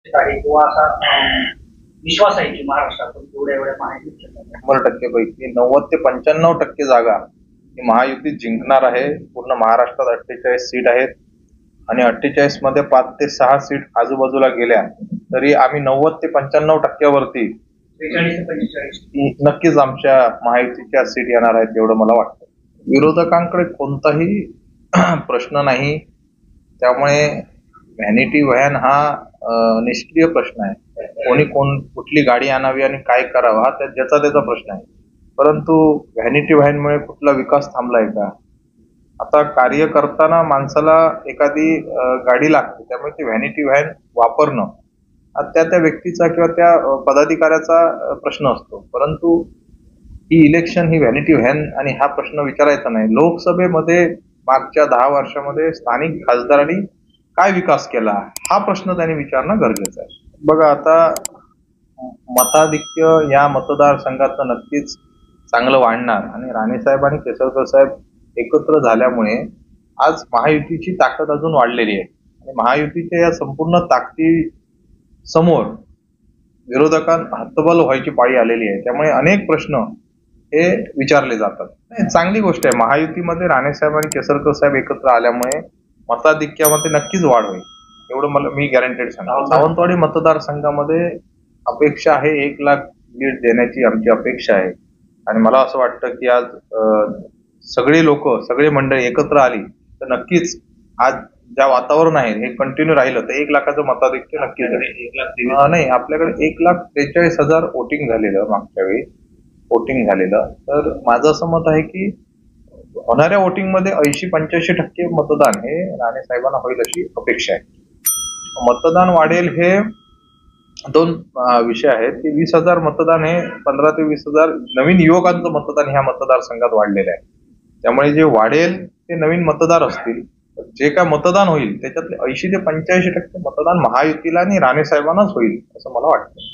आहे किंवा असा विश्वास आहे की महाराष्ट्रातून एवढ्या माहिती 100% पैकी 90 ते 95% जागा ही महायुती जिंकणार आहे. पूर्ण महाराष्ट्रात 48 सीट आहेत आणि 48 मध्ये 5 ते 6 सीट आजूबाजूला गेल्या तरी आम्ही 90 ते 95% 43 ते 45 नक्कीच आमच्या महायुतीच्या सीट येणार आहेत एवढं मला वाटतं. विरोधकांकडे कोणताही प्रश्न नाही, त्यामुळे व्हॅनिटी व्हॅन हा निष्क्रिय प्रश्न आहे. कोणी कुठली गाडी आणावी आणि काय करावं हा ज्याचा त्याचा प्रश्न आहे. परंतु व्हॅनिटी व्हॅनमुळे कुठला विकास थांबलाय का? आता कार्य करताना माणसाला एखादी गाडी लागते, त्यामुळे ती व्हॅनिटी व्हॅन वापरणं त्या व्यक्तीचा किंवा त्या पदाधिकाऱ्याचा प्रश्न असतो. परंतु ही इलेक्शन ही व्हॅनिटी व्हॅन आणि हा प्रश्न विचारायचा नाही. लोकसभेमध्ये मागच्या 10 वर्षामध्ये स्थानिक खासदारांनी काय विकास केला हा प्रश्न त्यांनी विचारणं गरजेचं आहे. बघा, आता मताधिक्य या मतदारसंघाचं नक्कीच चांगलं वाढणार आणि राणेसाहेब आणि केसरकर साहेब एकत्र झाल्यामुळे आज महायुतीची ताकद अजून वाढलेली आहे आणि महायुतीच्या या संपूर्ण ताकदी समोर विरोधकांना हतबल व्हायची पाळी आलेली आहे. त्यामुळे अनेक प्रश्न हे विचारले जातात. चांगली गोष्ट आहे. महायुतीमध्ये राणेसाहेब आणि केसरकर साहेब एकत्र आल्यामुळे मताधिक्यामध्ये नक्कीच वाढ होईल एवढं मी गॅरंटेड सांगतो. सावंतवाडी मतदारसंघामध्ये अपेक्षा आहे 1 लाख लीड देण्याची आमची अपेक्षा आहे आणि मला असं वाटतं की आज सगळे मंडळी एकत्र आली तर नक्कीच आज ज्या वातावरण आहे हे कंटिन्यू राहिलं तर 1 लाखाचं मताधिक्य नक्कीच नाही. आपल्याकडे 1,43,000 वोटिंग झालेलं मागच्या वेळी वोटिंग झालेलं. तर माझं असं मत आहे की होणाऱ्या वोटिंग मध्ये 80-85% मतदान हे राणे साहेबांना होईल अशी अपेक्षा आहे. मतदान वाढेल हे 2 विषय आहेत की 20,000 मतदान हे 15 ते 20,000 नवीन युवकांचं मतदान ह्या मतदारसंघात वाढलेलं आहे. त्यामुळे जे वाढेल ते नवीन मतदार असतील. जे काय मतदान होईल त्याच्यातले 80 ते 85% मतदान महायुतीला आणि राणे साहेबांनाच होईल असं मला वाटतं.